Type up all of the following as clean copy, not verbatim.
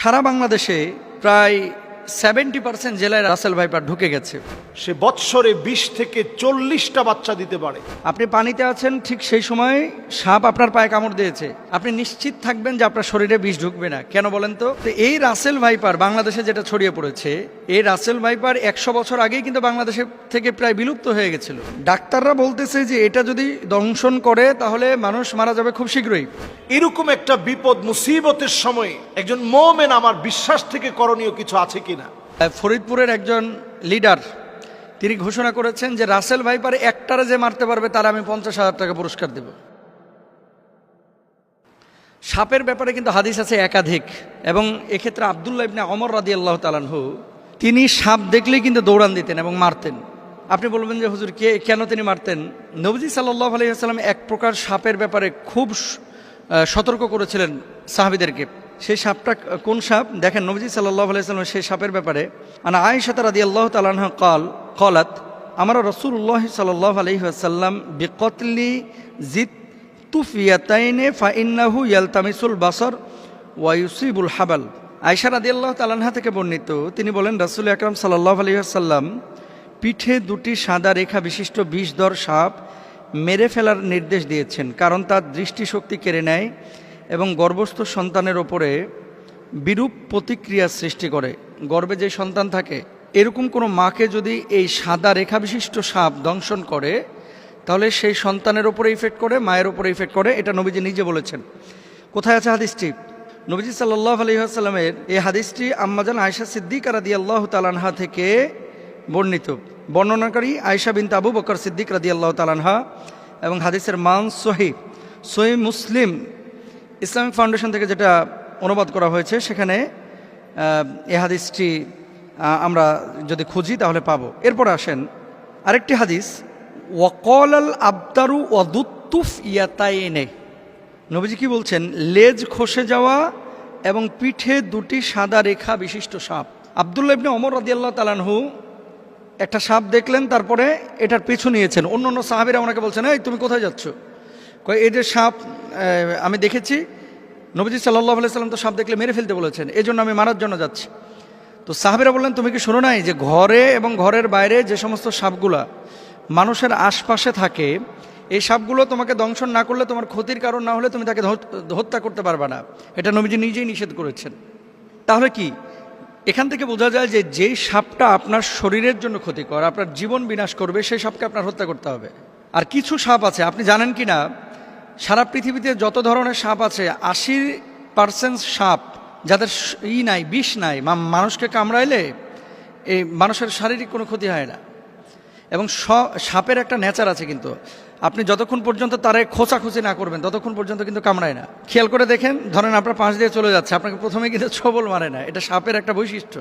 সারা বাংলাদেশে প্রায় 70% জেলায় রাসেল ভাইপার ঢুকে গেছে। সে বৎসরে 20 থেকে 40টা বাচ্চা দিতে পারে। আপনি পানিতে আছেন, ঠিক সেই সময় সাপ আপনার পায়ে কামড় দিয়েছে, আপনি নিশ্চিত থাকবেন যে আপনার শরীরে বিষ ঢুকবে না। কেন বলেন তো? এই রাসেল ভাইপার বাংলাদেশে যেটা ছড়িয়ে পড়েছে, এই রাসেল ভাইপার 100 বছর আগেই কিন্তু বাংলাদেশে থেকে প্রায় বিলুপ্ত হয়ে গেছিল। ডাক্তাররা বলতেছে যে এটা যদি দংশন করে তাহলে মানুষ মারা যাবে খুব শীঘ্রই। এরকম একটা বিপদ মুসিবতের সময় একজন মুমিন আমার বিশ্বাস থেকে করণীয় কিছু আছে কিনা? ফরিদপুরের একজন লিডার তিনি ঘোষণা করেছেন যে রাসেল ভাইপার একটারে যে মারতে পারবে তার আমি 50,000 টাকা পুরস্কার দেব। সাপের ব্যাপারে কিন্তু হাদিস আছে একাধিক, এবং এক্ষেত্রে আব্দুল্লাহ ইবনে ওমর রাদিয়াল্লাহু তাআলা আনহু তিনি সাপ দেখলেই কিন্তু দৌড়ান দিতেন এবং মারতেন। আপনি বলবেন যে হুজুর কেন তিনি মারতেন? নবীজি সাল্লাল্লাহু আলাইহি ওয়াসাল্লাম এক প্রকার সাপের ব্যাপারে খুব সতর্ক করেছিলেন সাহাবীদেরকে। সেই সাপটা কোন সাপ দেখেন, নবীজি সাল্লাল্লাহু আলাইহি ওয়াসাল্লাম সেই সাপের ব্যাপারে আনা আয়েশা রাদিয়াল্লাহু তাআলা আনহা قالت আমারা রাসূলুল্লাহ সাল্লাল্লাহু আলাইহি ওয়াসাল্লাম বিকতলি জিতুফিয়াতাইনে ফাইন্নাহু ইয়ালতামিসুল বাসার ওয়া ইউসিবুল হাবাল। আয়েশা রাদিয়াল্লাহু তাআলা আনহা থেকে বর্ণিত, তিনি বলেন রাসূল আকরাম সাল্লাল্লাহু আলাইহি ওয়াসাল্লাম পিঠে দুটি সাদা রেখা বিশিষ্ট বিষধর সাপ মেরে ফেলার নির্দেশ দিয়েছেন, কারণ তার দৃষ্টিশক্তি কেড়ে নেয় এবং গর্ভস্থ সন্তানের ওপরে বিরূপ প্রতিক্রিয়া সৃষ্টি করে। গর্ভে যে সন্তান থাকে এরকম কোনো মাকে যদি এই সাদা রেখা বিশিষ্ট সাপ দংশন করে তাহলে সেই সন্তানের ওপরে ইফেক্ট করে, মায়ের ওপরে ইফেক্ট করে। এটা নবীজি নিজে বলেছেন। কোথায় আছে হাদিসটি? নবীজি সাল্লাল্লাহু আলাইহি ওয়াসাল্লামের এই হাদিসটি আম্মাজান আয়েশা সিদ্দিকা রাদিয়াল্লাহু তাআলা আনহা থেকে বর্ণিত। বর্ণনাকারী আয়েশা বিনতে আবু বকর সিদ্দিক রাদিয়াল্লাহু তাআলা আনহা, এবং হাদিসের মান সহিহ মুসলিম ইসলামিক ফাউন্ডেশন থেকে যেটা অনুবাদ করা হয়েছে সেখানে এই হাদিসটি আমরা যদি খুঁজি তাহলে পাবো। এরপর আসেন আরেকটি হাদিস, ওয়াকাল আবতারু ওয়াদুত্তুফ ইয়াতাইনে। নবীজি কি বলছেন? লেজ খসে যাওয়া এবং পিঠে দুটি সাদা রেখা বিশিষ্ট সাপ। আব্দুল্লাহ ইবনে ওমর রাদিয়াল্লাহু তাআলা আনহু একটা সাপ দেখলেন, তারপরে এটার পিছু নিয়েছেন। অন্য সাহাবীরা ওনাকে বলছেন, এই তুমি কোথায় যাচ্ছ? এই যে সাপ আমি দেখেছি, নবীজি সাল্লাল্লাহু আলাইহি ওয়াসাল্লাম তো সাপ দেখলে মেরে ফেলতে বলেছেন, এই জন্য আমি মারার জন্য যাচ্ছি। তো সাহাবীরা বললেন, তুমি কি শোনো নাই যে ঘরে এবং ঘরের বাইরে যে সমস্ত সাপগুলা মানুষের আশপাশে থাকে, এই সাপগুলো তোমাকে দংশন না করলে, তোমার ক্ষতির কারণ না হলে তুমি তাকে হত্যা করতে পারবে না। এটা নবীজি নিজেই নিষেধ করেছেন। তাহলে কি এখান থেকে বোঝা যায় যে যেই সাপটা আপনার শরীরের জন্য ক্ষতিকর, আপনার জীবন বিনাশ করবে, সেই সাপকে আপনার হত্যা করতে হবে। আর কিছু সাপ আছে, আপনি জানেন কি না, সারা পৃথিবীতে যত ধরনের সাপ আছে 80% সাপ যাদের নাই, বিষ নাই, মানুষকে কামড়াইলে এই মানুষের শারীরিক কোনো ক্ষতি হয় না। এবং সাপের একটা নেচার আছে, কিন্তু আপনি যতক্ষণ পর্যন্ত তারে খোঁচাখুচি না করবেন ততক্ষণ পর্যন্ত কিন্তু কামড়ায় না। খেয়াল করে দেখেন, ধরেন আপনার পাশ দিয়ে চলে যাচ্ছে, আপনাকে প্রথমে কিন্তু ছবল মারে না, এটা সাপের একটা বৈশিষ্ট্য।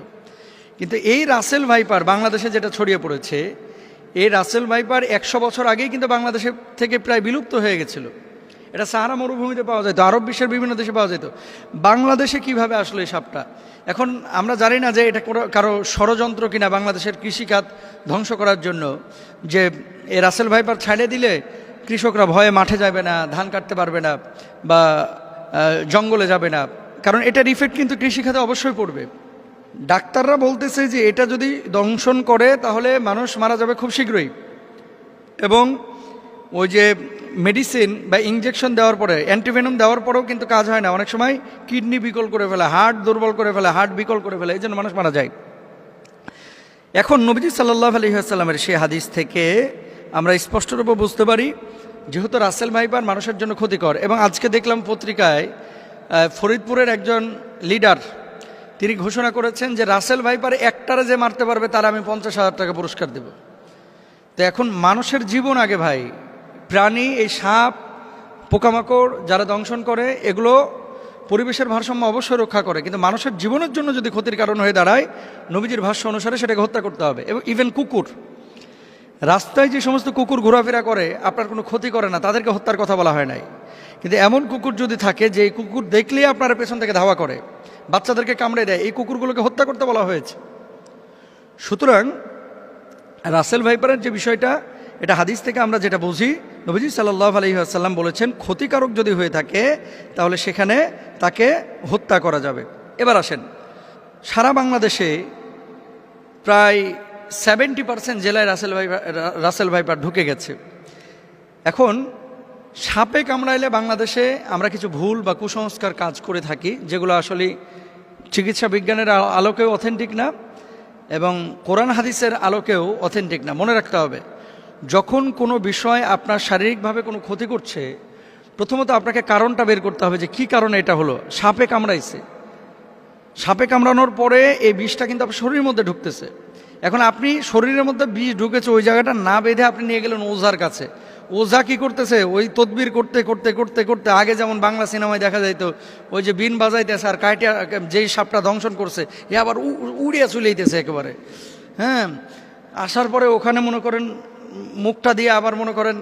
কিন্তু এই রাসেল ভাইপার বাংলাদেশে যেটা ছড়িয়ে পড়েছে, এই রাসেল ভাইপার 100 বছর আগেই কিন্তু বাংলাদেশে থেকে প্রায় বিলুপ্ত হয়ে গেছিল। এটা সাহারা মরুভূমিতে পাওয়া যেত, আরব বিশ্বের বিভিন্ন দেশে পাওয়া যেত। বাংলাদেশে কিভাবে আসলো এই সাপটা? এখন আমরা জানি না যে এটা কারো ষড়যন্ত্র কিনা বাংলাদেশের কৃষিখাত ধ্বংস করার জন্য, যে এই রাসেল ভাইপার ছাড়িয়ে দিলে কৃষকরা ভয়ে মাঠে যাবে না, ধান কাটতে পারবে না, বা জঙ্গলে যাবে না, কারণ এটার ইফেক্ট কিন্তু কৃষিখাতে অবশ্যই পড়বে। ডাক্তাররা বলতেছে যে এটা যদি দংশন করে তাহলে মানুষ মারা যাবে খুব শীঘ্রই, এবং ওই যে মেডিসিন বা ইঞ্জেকশন দেওয়ার পরে, অ্যান্টিভেনম দেওয়ার পরেও কিন্তু কাজ হয় না। অনেক সময় কিডনি বিকল করে ফেলে, হার্ট দুর্বল করে ফেলে, হার্ট বিকল করে ফেলে, এই জন্য মানুষ মারা যায়। এখন নবীজি সাল্লাল্লাহু আলাইহি ওয়াসাল্লামের সেই হাদিস থেকে আমরা স্পষ্টরূপে বুঝতে পারি যেহেতু রাসেল ভাইপার মানুষের জন্য ক্ষতিকর। এবং আজকে দেখলাম পত্রিকায় ফরিদপুরের একজন লিডার তিনি ঘোষণা করেছেন যে রাসেল ভাইপার একটারে যে মারতে পারবে তার আমি 50,000 টাকা পুরস্কার দেব। তো এখন মানুষের জীবন আগে ভাই, প্রাণী, এই সাপ, পোকামাকড় যারা দংশন করে এগুলো পরিবেশের ভারসাম্য অবশ্যই রক্ষা করে, কিন্তু মানুষের জীবনের জন্য যদি ক্ষতির কারণ হয়ে দাঁড়ায়, নবীজির ভাষ্য অনুসারে সেটাকে হত্যা করতে হবে। এবং ইভেন কুকুর, রাস্তায় যে সমস্ত কুকুর ঘোরাফেরা করে আপনার কোনো ক্ষতি করে না, তাদেরকে হত্যার কথা বলা হয় নাই। কিন্তু এমন কুকুর যদি থাকে যে এই কুকুর দেখলেই আপনার পেছন থেকে ধাওয়া করে, বাচ্চাদেরকে কামড়ে দেয়, এই কুকুরগুলোকে হত্যা করতে বলা হয়েছে। সুতরাং রাসেল ভাইপারের যে বিষয়টা, এটা হাদিস থেকে আমরা যেটা বুঝি, নবীজি সাল্লাল্লাহু আলাইহি ওয়াসাল্লাম বলেছেন ক্ষতিকারক যদি হয়ে থাকে তাহলে সেখানে তাকে হত্যা করা যাবে। এবার আসেন, সারা বাংলাদেশে প্রায় 70% জেলায় রাসেল ভাইপার ঢুকে গেছে। এখন সাপে কামড়াইলে বাংলাদেশে আমরা কিছু ভুল বা কুসংস্কার কাজ করে থাকি, যেগুলো আসলে চিকিৎসা বিজ্ঞানের আলোকেও অথেন্টিক না এবং কোরআন হাদিসের আলোকেও অথেন্টিক না। মনে রাখতে হবে, যখন কোনো বিষয় আপনার শারীরিকভাবে কোনো ক্ষতি করছে, প্রথমত আপনাকে কারণটা বের করতে হবে যে কী কারণে এটা হলো। সাপে কামড়াইছে, সাপে কামড়ানোর পরে এই বিষটা কিন্তু আপনার শরীরের মধ্যে ঢুকতেছে। এখন আপনি শরীরের মধ্যে বিষ ঢুকেছে, ওই জায়গাটা না বেঁধে আপনি নিয়ে গেলেন ওঝার কাছে। ওঝা কি করতেছে, ওই তদবির করতে করতে করতে করতে, আগে যেমন বাংলা সিনেমায় দেখা যাইতো ওই যে বিন বাজাইতেছে আর কাইটিয়া যেই সাপটা দংশন করছে এ আবার উড়িয়া চলে যেতেছে একেবারে। হ্যাঁ, আসার পরে ওখানে মনে করেন মুখটা দিয়ে আবার মনে করেন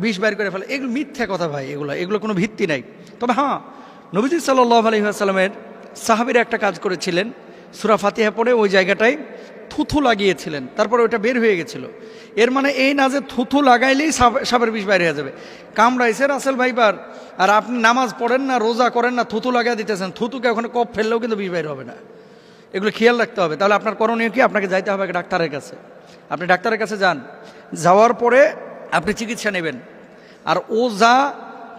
বিষ বাইর করে ফেলে। এগুলো মিথ্যা কথা ভাই, এগুলো কোনো ভিত্তি নাই। তবে হ্যাঁ, নবীজি সাল্লাল্লাহু আলাইহি ওয়াসাল্লামের সাহাবীরা একটা কাজ করেছিলেন, সূরা ফাতিহা পড়ে ওই জায়গাটায় থুথু লাগিয়েছিলেন, তারপরে ওটা বের হয়ে গেছিল। এর মানে এই না যে থুথু লাগাইলেই সাপের বিষ বাইরে হয়ে যাবে। কামড়াইছে রাসেল ভাইপার আর আপনি নামাজ পড়েন না, রোজা করেন না, থুথু লাগাই দিতেছেন, থুতুকে ওখানে কপ ফেললেও কিন্তু বিষ বাইর হবে না। এগুলো খেয়াল রাখতে হবে। তাহলে আপনার করণীয় কি? আপনাকে যাইতে হবে ডাক্তারের কাছে। আপনি ডাক্তারের কাছে যান, যাওয়ার পরে আপনি চিকিৎসা নেবেন। আর ওঝা,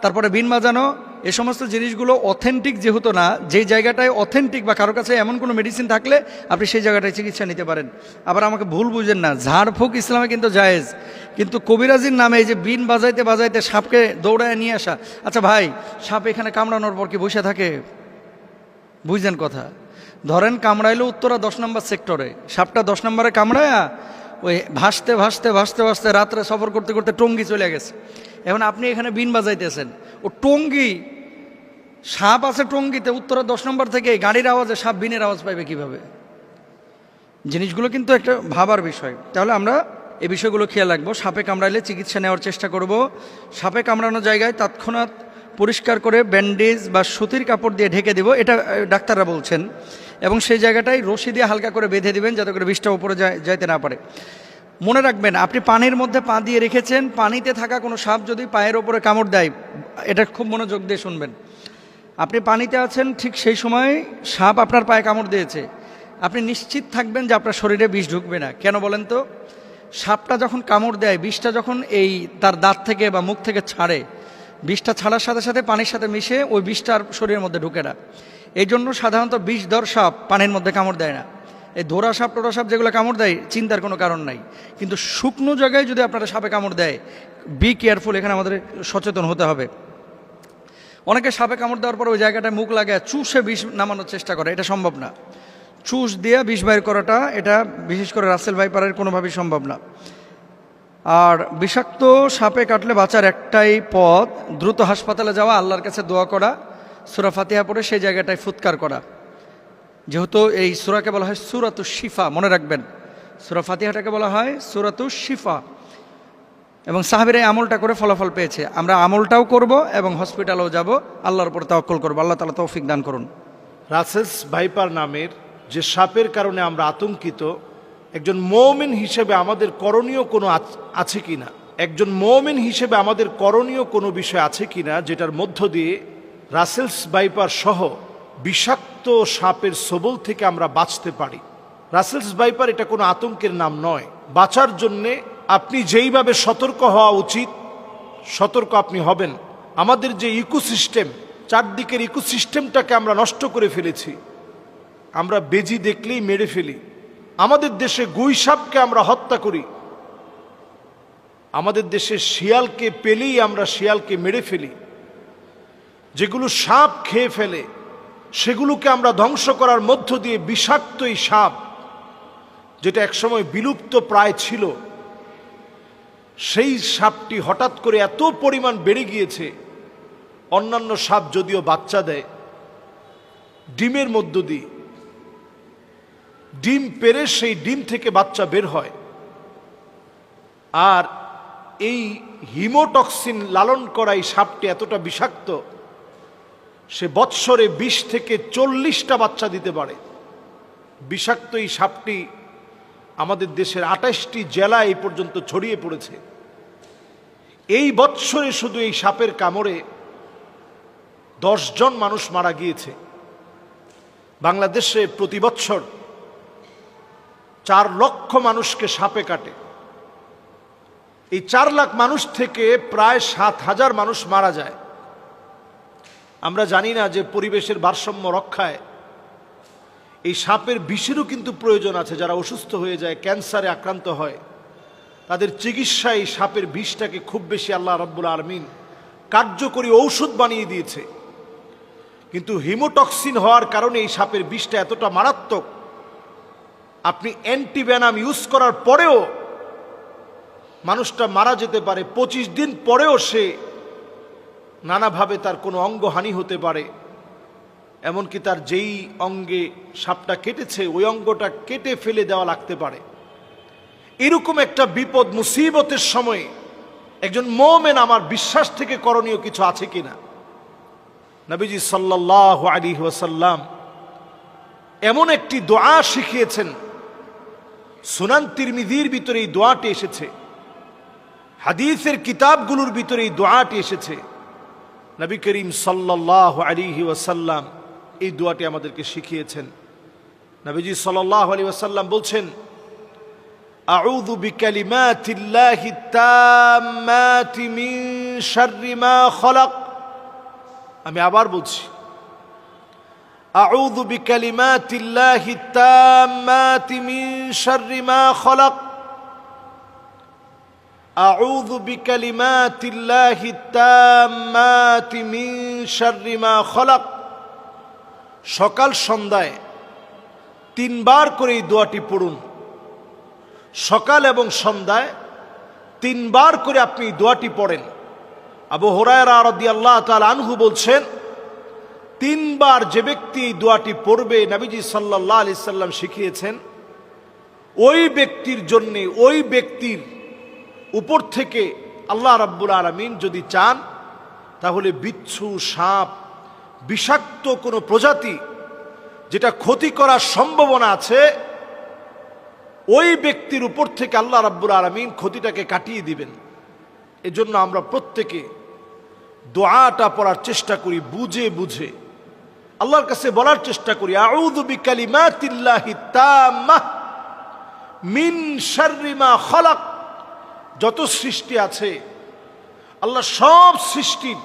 তারপরে বিন বাজানো, এই সমস্ত জিনিসগুলো অথেন্টিক যেহেতু না, যেই জায়গাটায় অথেন্টিক বা কারোর কাছে এমন কোনো মেডিসিন থাকলে আপনি সেই জায়গাটায় চিকিৎসা নিতে পারেন। আবার আমাকে ভুল বুঝেন না, ঝাড়ফুঁক ইসলামে কিন্তু জায়েজ, কিন্তু কবিরাজির নামে এই যে বিন বাজাইতে বাজাইতে সাপকে দৌড়ায় নিয়ে আসা। আচ্ছা ভাই, সাপ এখানে কামড়ানোর পর কি বসে থাকে? বুঝলেন কথা? ধরেন কামড়াইলো উত্তরা 10 নম্বর সেক্টরে, সাপটা 10 নম্বরে কামড়ায়া ওই ভাসতে ভাসতে ভাসতে ভাসতে রাত্রে সফর করতে করতে টঙ্গী চলে গেছে। এখন আপনি এখানে বিন বাজাইতেছেন, ও টঙ্গী, সাপ আছে টঙ্গীতে, উত্তরা 10 নম্বর থেকে গাড়ির আওয়াজে সাপ বিনের আওয়াজ পাইবে কিভাবে? জিনিসগুলো কিন্তু একটা ভাবার বিষয়। তাহলে আমরা এই বিষয়গুলো খেয়াল রাখবো। সাপে কামড়াইলে চিকিৎসা নেওয়ার চেষ্টা করব। সাপে কামড়ানো জায়গায় তৎক্ষণাৎ পরিষ্কার করে ব্যান্ডেজ বা সুতির কাপড় দিয়ে ঢেকে দিব, এটা ডাক্তাররা বলছেন। এবং সেই জায়গাটায় রশি দিয়ে হালকা করে বেঁধে দিবেন যাতে করে বিষটা উপরে যাইতে না পারে। মনে রাখবেন, আপনি পানির মধ্যে পা দিয়ে রেখেছেন, পানিতে থাকা কোনো সাপ যদি পায়ের ওপরে কামড় দেয়, এটা খুব মনোযোগ দিয়ে শুনবেন। আপনি পানিতে আছেন, ঠিক সেই সময় সাপ আপনার পায়ে কামড় দিয়েছে, আপনি নিশ্চিত থাকবেন যে আপনার শরীরে বিষ ঢুকবে না। কেন বলেন তো? সাপটা যখন কামড় দেয়, বিষটা যখন এই তার দাঁত থেকে বা মুখ থেকে ছাড়ে, বিষটা ছাড়ার সাথে সাথে পানির সাথে মিশে ওই বিষটা আর শরীরের মধ্যে ঢুকে না। এই জন্য সাধারণত বিষধর সাপ পানির মধ্যে কামড় দেয় না। এই ধরা সাপ টোরা সাপ যেগুলো কামড় দেয়, চিন্তার কোনো কারণ নাই। কিন্তু শুকনো জায়গায় যদি আপনারা সাপে কামড় দেয়, বি কেয়ারফুল, এখানে আমাদের সচেতন হতে হবে। অনেকে সাপে কামড় দেওয়ার পর ওই জায়গাটায় মুখ লাগায় চুষে বিষ নামানোর চেষ্টা করে, এটা সম্ভব না। চুষ দিয়ে বিষ বাইর করাটা, এটা বিশেষ করে রাসেল ভাইপারের কোনোভাবেই সম্ভব না। আর বিষাক্ত সাপে কাটলে বাঁচার একটাই পথ, দ্রুত হাসপাতালে যাওয়া, আল্লাহর কাছে দোয়া করা, সূরা ফাতিহা পড়ে সেই জায়গাটায় ফুৎকার করা। যেহেতু এই সূরাকে বলা হয় সূরাতুশ শিফা, মনে রাখবেন, সূরা ফাতিহাটাকে বলা হয় সূরাতুশ শিফা। এবং সাহাবীরা এই আমলটা করে ফলাফল পেয়েছে। আমরা আমলটাও করব এবং হসপিটালেও যাব, আল্লাহর উপর তাওয়াক্কুল করব। আল্লাহ তাআলা তৌফিক দান করুন। রাসেলস ভাইপার নামের যে সাপের কারণে আমরা আতঙ্কিত, একজন মুমিন হিসেবে আমাদের করণীয় কোনো আছে কিনা, একজন মুমিন হিসেবে আমাদের করণীয় কোনো বিষয় আছে কিনা, যেটার মধ্য দিয়ে রাসেলস ভাইপার সহ বিষাক্ত সাপের ছোবল থেকে আমরা বাঁচতে পারি। রাসেলস ভাইপার এটা কোনো আতঙ্কের নাম নয়। বাঁচার জন্যে আপনি যেইভাবে সতর্ক হওয়া উচিত, সতর্ক আপনি হবেন। আমাদের যে ইকোসিস্টেম, চারদিকের ইকোসিস্টেমটাকে আমরা নষ্ট করে ফেলেছি। আমরা বেজি দেখলেই মেরে ফেলি। আমাদের দেশে গুই সাপকে আমরা হত্যা করি। আমাদের দেশে শিয়ালকে পেলেই আমরা শিয়ালকে মেরে ফেলি। যেগুলো সাপ খেয়ে ফেলে সেগুলোকে আমরা ধ্বংস করার মধ্য দিয়ে বিষাক্ত এই সাপ, যেটা একসময় বিলুপ্ত প্রায় ছিল, সেই সাপটি হঠাৎ করে এত পরিমাণ বেড়ে গিয়েছে। অন্যান্য সাপ যদিও বাচ্চা দেয় ডিমের মধ্য দিয়ে, ডিম পেড়ে সেই ডিম থেকে বাচ্চা বের হয়। আর এই হিমোটক্সিন লালন করা এই সাপটি এতটা বিষাক্ত, সে বৎসরে 20 থেকে 40টা বাচ্চা দিতে পারে। বিষাক্ত এই সাপটি আমাদের দেশের 28টি জেলায় এই পর্যন্ত ছড়িয়ে পড়েছে। এই বৎসরে শুধু এই সাপের কামড়ে 10 জন মানুষ মারা গিয়েছে। বাংলাদেশে প্রতি বছর 4 লক্ষ মানুষকে সাপে কাটে। এই 4 লাখ মানুষ থেকে প্রায় 7,000 মানুষ মারা যায়। আমরা জানি না যে পরিবেশের ভারসাম্য রক্ষায় এই সাপের বিষেরও কিন্তু প্রয়োজন আছে। যারা অসুস্থ হয়ে যায়, ক্যান্সারে আক্রান্ত হয়, তাদের চিকিৎসায় এই সাপের বিষটাকে খুব বেশি আল্লাহ রাব্বুল আলামিন কার্যকরী ঔষধ বানিয়ে দিয়েছে। কিন্তু হিমোটক্সিন হওয়ার কারণে এই সাপের বিষটা এতটা মারাত্মক, আপনি অ্যান্টিভেনাম ইউজ করার পরেও মানুষটা মারা যেতে পারে। 25 দিন পরেও সে নানাভাবে তার কোনো অঙ্গহানি হতে পারে, এমনকি তার যেই অঙ্গে সাপটা কেটেছে ওই অঙ্গটা কেটে ফেলে দেওয়া লাগতে পারে। এরকম একটা বিপদ মুসিবতের সময় একজন মুমিন আমার বিশ্বাস থেকে করণীয় কিছু আছে কিনা? নবীজি সাল্লাল্লাহু আলাইহি ওয়াসাল্লাম এমন একটি দোয়া শিখিয়েছেন, সুনান তিরমিজির ভিতরে এই দোয়াটি এসেছে, হাদিসের কিতাবগুলোর ভিতরে এই দোয়াটি এসেছে। নবী করিম সাল্লাল্লাহু আলাইহি ওয়াসাল্লাম এই দোয়াটি আমাদেরকে শিখিয়েছেন। নবীজি সাল্লাল্লাহু আলাইহি ওয়াসাল্লাম বলছেন, আউযু বিকালিমাতিল্লাহি তাম্মাতি মিন শাররি মা খালাক। আমি আবার বলছি, আউযু বিকালিমাতিল্লাহি তাম্মাতি মিন শাররি মা খালাক। আউযু বিকালিমাতিল্লাহি তাম্মাতি মিন শাররি মা খালাক। সকাল সন্ধ্যায় 3 বার করে এই দোয়াটি পড়ুন। সকাল এবং সন্ধ্যায় 3 বার করে আপনি এই দোয়াটি পড়েন। আবু হুরায়রা রাদিয়াল্লাহু তাআলা আনহু বলছেন, 3 বার যে ব্যক্তি এই দোয়াটি পড়বে, নবীজি সাল্লাল্লাহু আলাইহি সাল্লাম শিখিয়েছেন, ওই ব্যক্তির জন্য, ওই ব্যক্তির উপর থেকে আল্লাহ রাব্বুল আলামিন যদি চান, তাহলে বিচ্ছু, সাপ, বিষাক্ত কোনো প্রজাতি যেটা ক্ষতি করার সম্ভাবনা আছে, ওই ব্যক্তির উপর থেকে আল্লাহ রাব্বুল আলামিন ক্ষতিটাকে কাটিয়ে দিবেন। এজন্য আমরা প্রত্যেকে দোয়াটা পড়ার চেষ্টা করি, বুঝে বুঝে আল্লাহর কাছে বলার চেষ্টা করি, আউযু বিকালিমাতিল্লাহি তাম্মাহ মিন শাররি মা খালাক। যত সৃষ্টি আছে, আল্লাহ সব সৃষ্টির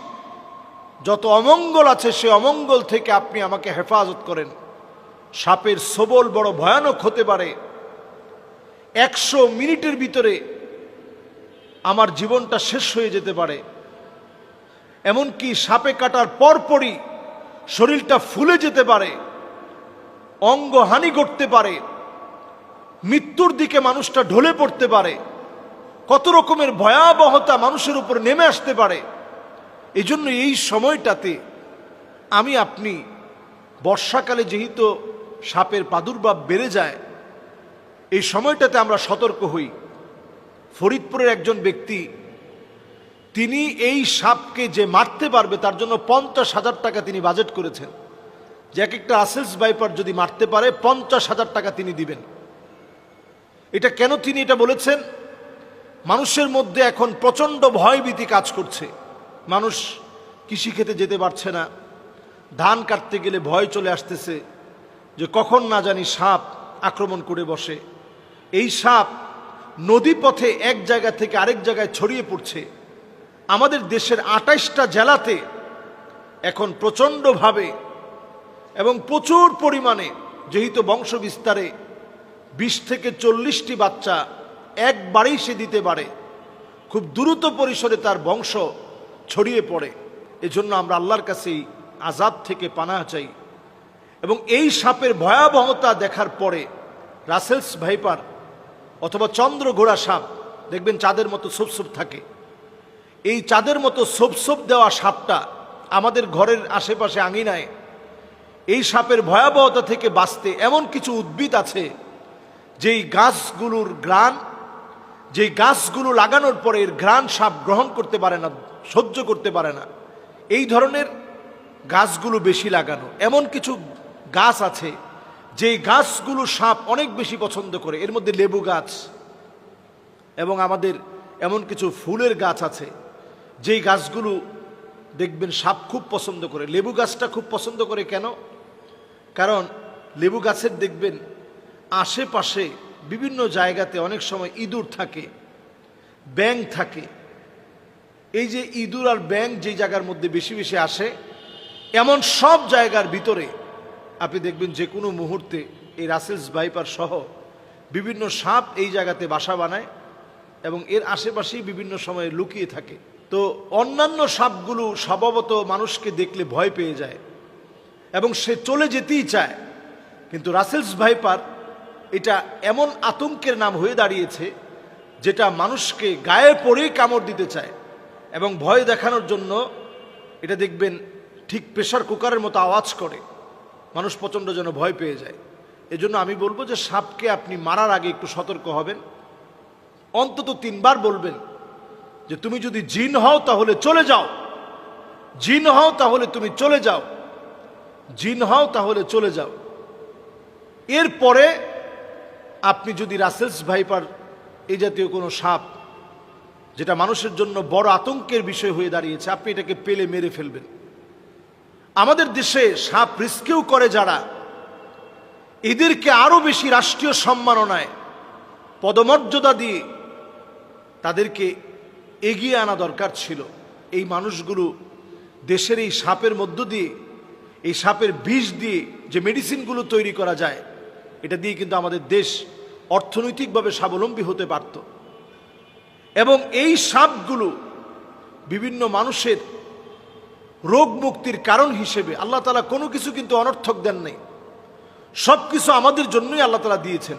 যত অমঙ্গল আছে, সে অমঙ্গল থেকে আপনি আমাকে হেফাজত করেন। সাপের ছোবল বড় ভয়ানক হতে পারে। 100 মিনিটের ভিতরে আমার জীবনটা শেষ হয়ে যেতে পারে। এমনকি সাপে কাটার পরপরই শরীরটা ফুলে যেতে পারে, অঙ্গহানি ঘটতে পারে, মৃত্যুর দিকে মানুষটা ঢলে পড়তে পারে, কত রকমের ভয়াবহতা মানুষের উপর নেমে আসতে পারে। এই জন্য এই সময়টাতে আমি আপনি, বর্ষাকালে যেহেতু সাপের প্রাদুর্ভাব বেড়ে যায়, এই সময়টাতে আমরা সতর্ক হই। ফরিদপুরের একজন ব্যক্তি, তিনি এই সাপকে যে মারতে পারবে তার জন্য 50,000 টাকা তিনি বাজেট করেছেন, যে এক একটা রাসেলস ভাইপার যদি মারতে পারে 50,000 টাকা তিনি দিবেন। এটা কেন তিনি এটা বলেছেন? মানুষের মধ্যে এখন প্রচণ্ড ভয়ভীতি কাজ করছে। মানুষ কৃষিক্ষেতে যেতে পারছে না, ধান কাটতে গেলে ভয় চলে আসতেছে যে কখন না জানি সাপ আক্রমণ করে বসে। এই সাপ নদী পথে এক জায়গা থেকে আরেক জায়গায় ছড়িয়ে পড়ছে। আমাদের দেশের 28টা জেলাতে এখন প্রচণ্ডভাবে এবং প্রচুর পরিমাণে, যেহেতু বংশ বিস্তারে 20 থেকে 40টি বাচ্চা একবারেই সে দিতে পারে, খুব দ্রুত পরিসরে তার বংশ ছড়িয়ে পড়ে। এজন্য আমরা আল্লাহর কাছে আযাব থেকে পানাহ চাই। এবং এই সাপের ভয়াবহতা দেখার পরে রাসেলস ভাইপার অথবা চন্দ্রঘোড়া সাপ, দেখবেন চাঁদের মতো ছোপ থাকে, এই চাঁদের মতো ছোপ দেওয়া সাপটা আমাদের ঘরের আশেপাশে আঙিনায়, এই সাপের ভয়াবহতা থেকে বাঁচতে এমন কিছু উদ্ভিদ আছে যেই গাছগুলোর ঘ্রাণ, যেই গাছগুলো লাগানোর পরে এর ঘ্রাণ সাপ গ্রহণ করতে পারে না, সহ্য করতে পারে না। এই ধরনের গাছগুলো বেশি লাগানো। এমন কিছু গাছ আছে যেই গাছগুলো সাপ অনেক বেশি পছন্দ করে, এর মধ্যে লেবু গাছ, এবং আমাদের এমন কিছু ফুলের গাছ আছে যেই গাছগুলো দেখবেন সাপ খুব পছন্দ করে। লেবু গাছটা খুব পছন্দ করে কেন? কারণ লেবু গাছের দেখবেন আশেপাশে বিভিন্ন জায়গাতে অনেক সময় ইঁদুর থাকে, ব্যাঙ থাকে। এই যে ইঁদুর আর ব্যাঙ যে জায়গার মধ্যে বেশি বেশি আসে, এমন সব জায়গার ভিতরে আপনি দেখবেন যে কোনো মুহূর্তে এই রাসেলস ভাইপার সহ বিভিন্ন সাপ এই জায়গাতে বাসা বানায় এবং এর আশেপাশেই বিভিন্ন সময়ে লুকিয়ে থাকে। তো অন্যান্য সাপগুলো স্বভাবত মানুষকে দেখলে ভয় পেয়ে যায় এবং সে চলে যেতেই চায়, কিন্তু রাসেলস ভাইপার এটা এমন আতঙ্কের নাম হয়ে দাঁড়িয়েছে যেটা মানুষকে গায়ে পড়েই কামড় দিতে চায় এবং ভয় দেখানোর জন্য এটা দেখবেন ঠিক প্রেসার কুকারের মতো আওয়াজ করে, মানুষ প্রচণ্ড যেন ভয় পেয়ে যায়। এজন্য আমি বলবো যে সাপকে আপনি মারার আগে একটু সতর্ক হবেন, অন্তত 3 বার বলবেন যে তুমি যদি জিন হও তাহলে চলে যাও, জিন হও তাহলে তুমি চলে যাও, জিন হও তাহলে চলে যাও। এরপরে আপনি যদি রাসেলস ভাইপার এই জাতীয় কোনো সাপ যেটা মানুষের জন্য বড় আতঙ্কের বিষয় হয়ে দাঁড়িয়েছে, আপনি এটাকে পেলে মেরে ফেলবেন। আমাদের দেশে সাপ রিস্কেও করে যারা, এদেরকে আরো বেশি রাষ্ট্রীয় সম্মাননায় পদমর্যাদা দিয়ে তাদেরকে এগিয়ে আনা দরকার ছিল। এই মানুষগুলো দেশের এই সাপের মধ্য দিয়ে, এই সাপের বিষ দিয়ে যে মেডিসিনগুলো তৈরি করা যায়, এটা দিয়ে কিন্তু আমাদের দেশ অর্থনৈতিকভাবে স্বাবলম্বী হতে পারত। এবং এই সাপগুলো বিভিন্ন মানুষের রোগ মুক্তির কারণ হিসেবে আল্লাহ তাআলা কোনো কিছু কিন্তু অনর্থক দেন নাই, সব কিছু আমাদের জন্যই আল্লাহ তাআলা দিয়েছেন।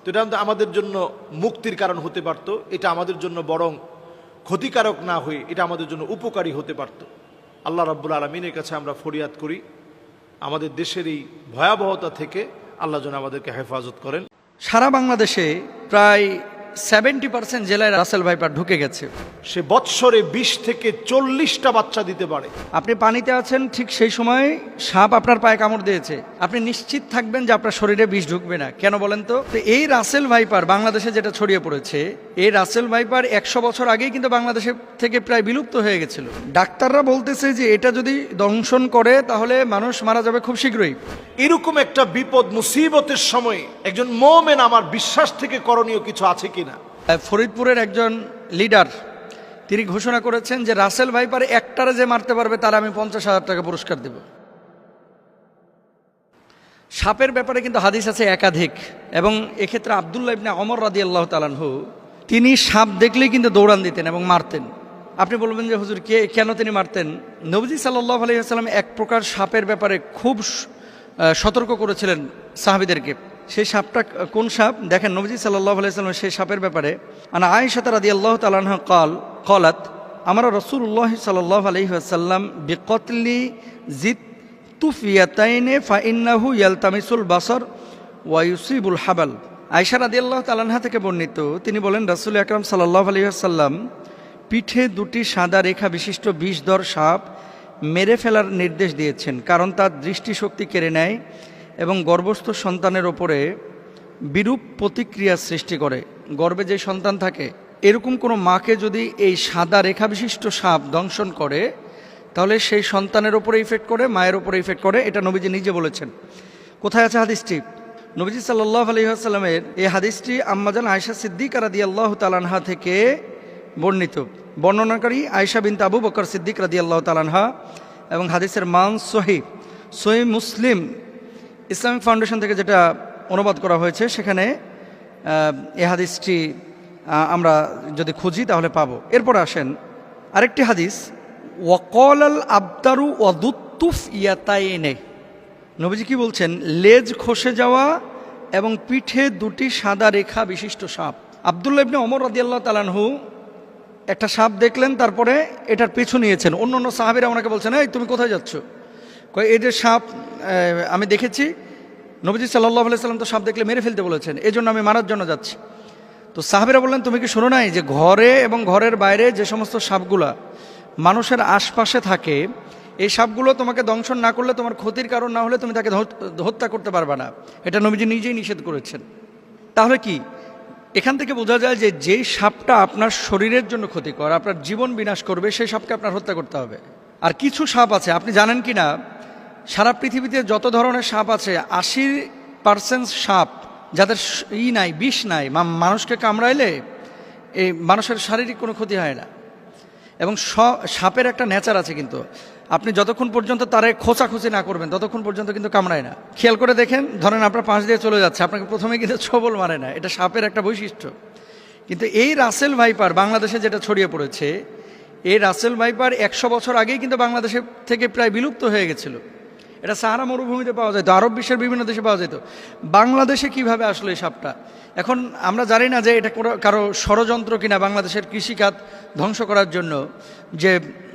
তো এটা আমাদের জন্য মুক্তির কারণ হতে পারত, এটা আমাদের জন্য বরং ক্ষতিকারক না হয়ে এটা আমাদের জন্য উপকারী হতে পারত। আল্লাহ রাব্বুল আলামিনের কাছে আমরা ফরিয়াদ করি আমাদের দেশের এই ভয়াবহতা থেকে আল্লাহ যেন আমাদেরকে হেফাজত করেন। সারা বাংলাদেশে প্রায় 70% জেলায় রাসেল ভাইপার ঢুকে গেছে। সে বৎসরে 20 থেকে 40টা বাচ্চা দিতে পারে। আপনি পানিতে আছেন, ঠিক সেই সময় সাপ আপনার পায়ে কামড় দিয়েছে, আপনি নিশ্চিত থাকবেন যে আপনার শরীরে বিষ ঢুকবে না। কেন বলেন তো? এই রাসেল ভাইপার বাংলাদেশে যেটা ছড়িয়ে পড়েছে, এই রাসেল ভাইপার 100 বছর আগেই কিন্তু বাংলাদেশে থেকে প্রায় বিলুপ্ত হয়ে গেছিল। ডাক্তাররা বলতেছে যে এটা যদি দংশন করে তাহলে মানুষ মারা যাবে খুব শীঘ্রই। এরকম একটা বিপদ মুসিবতের সময় একজন মুমিন আমার বিশ্বাস থেকে করণীয় কিছু আছে কিনা? ফরিদপুরের একজন লিডার তিনি ঘোষণা করেছেন যে রাসেল ভাইপার একটারে যে মারতে পারবে তার আমি 50,000 টাকা পুরস্কার দেব। সাপের ব্যাপারে কিন্তু হাদিস আছে একাধিক, এবং এক্ষেত্রে আব্দুল্লাহ ইবনে ওমর রাদিয়াল্লাহু তাআলা আনহু তিনি সাপ দেখলেই কিন্তু দৌড়ান দিতেন এবং মারতেন। আপনি বলবেন যে হুজুর কেন তিনি মারতেন? নবীজি সাল্লাল্লাহু আলাইহি ওয়াসাল্লাম এক প্রকার সাপের ব্যাপারে খুব সতর্ক করেছিলেন সাহাবীদেরকে। সেই সাপটা কোন সাপ দেখেন, নবীজি সাল্লাল্লাহু আলাইহি ওয়াসাল্লাম সেই সাপের ব্যাপারে আনা আয়েশা রাদিয়াল্লাহু তাআলা আনহা قالت আমরা রাসূলুল্লাহ সাল্লাল্লাহু আলাইহি ওয়াসাল্লাম বিকতলি জিত তুফিয়াতাইনে ফাইন্নাহু ইয়ালতামিসুল বাসার ওয়া ইউসিবুল হাবাল। আয়েশা রাদিয়াল্লাহু তাআলা আনহা থেকে বর্ণিত, তিনি বলেন রাসূল আকরাম সাল্লাল্লাহু আলাইহি ওয়াসাল্লাম পিঠে 2টি সাদা রেখা বিশিষ্ট বিষধর সাপ মেরে ফেলার নির্দেশ দিয়েছেন, কারণ তার দৃষ্টিশক্তি কেড়ে নেয় এবং গর্ভস্থ সন্তানের ওপরে বিরূপ প্রতিক্রিয়া সৃষ্টি করে। গর্ভে যে সন্তান থাকে, এরকম কোনো মাকে যদি এই সাদা রেখা বিশিষ্ট সাপ দংশন করে তাহলে সেই সন্তানের ওপরে ইফেক্ট করে, মায়ের ওপরে ইফেক্ট করে। এটা নবীজি নিজে বলেছেন। কোথায় আছে হাদিসটি? নবীজি সাল্লাল্লাহু আলাইহি ওয়াসাল্লামের এই হাদিসটি আম্মাজান আয়েশা সিদ্দিকা রাদিয়াল্লাহু তাআলা আনহা থেকে বর্ণিত। বর্ণনাকারী আয়েশা বিনতে আবু বকর সিদ্দিক রাদিয়াল্লাহু তাআলা আনহা, এবং হাদিসের মান সহিহ মুসলিম ইসলামিক ফাউন্ডেশন থেকে যেটা অনুবাদ করা হয়েছে, সেখানে এই হাদিসটি আমরা যদি খুঁজি তাহলে পাবো। এরপর আসেন আরেকটি হাদিস, ওয়াকল আল আবতারু ওয়াদুত্তুফ ইয়াতাইনে। নবীজি কি বলছেন? লেজ খসে যাওয়া এবং পিঠে 2টি সাদা রেখা বিশিষ্ট সাপ। আব্দুল্লাহ ইবনে ওমর রাদিয়াল্লাহু তাআলা আনহু একটা সাপ দেখলেন, তারপরে এটার পিছু নিয়েছেন। অন্য সাহাবীরা ওনাকে বলছেন, এই তুমি কোথায় যাচ্ছ? এই যে সাপ আমি দেখেছি, নবীজি সাল্লাল্লাহু আলাইহি ওয়াসাল্লাম তো সাপ দেখলে মেরে ফেলতে বলেছেন, এই জন্য আমি মারার জন্য যাচ্ছি। তো সাহাবীরা বললেন, তুমি কি শোনো নাই যে ঘরে এবং ঘরের বাইরে যে সমস্ত সাপগুলা মানুষের আশপাশে থাকে, এই সাপগুলো তোমাকে দংশন না করলে, তোমার ক্ষতির কারণ না হলে তুমি তাকে হত্যা করতে পারবে না। এটা নবীজি নিজেই নিষেধ করেছেন। তাহলে কি এখান থেকে বোঝা যায় যে যেই সাপটা আপনার শরীরের জন্য ক্ষতিকর, আপনার জীবন বিনাশ করবে, সেই সাপকে আপনার হত্যা করতে হবে। আর কিছু সাপ আছে, আপনি জানেন কি না, সারা পৃথিবীতে যত ধরনের সাপ আছে 80% সাপ যাদের নাই, বিষ নাই, মানুষকে কামড়াইলে এই মানুষের শারীরিক কোনো ক্ষতি হয় না। এবং সাপের একটা নেচার আছে, কিন্তু আপনি যতক্ষণ পর্যন্ত তারে খোঁচাখুচি না করবেন ততক্ষণ পর্যন্ত কিন্তু কামড়ায় না। খেয়াল করে দেখেন, ধরেন আপনার পাশ দিয়ে চলে যাচ্ছে, আপনাকে প্রথমে কিন্তু ছবল মারে না, এটা সাপের একটা বৈশিষ্ট্য। কিন্তু এই রাসেল ভাইপার বাংলাদেশে যেটা ছড়িয়ে পড়েছে, এই রাসেল ভাইপার 100 বছর আগেই কিন্তু বাংলাদেশের থেকে প্রায় বিলুপ্ত হয়ে গেছিল। এটা সাহারা মরুভূমিতে পাওয়া যেত, আরব বিশ্বের বিভিন্ন দেশে পাওয়া যেত। বাংলাদেশে কিভাবে আসলো এই সাপটা, এখন আমরা জানি না যে এটা কারো ষড়যন্ত্র কিনা বাংলাদেশের কৃষিখাত ধ্বংস করার জন্য, যে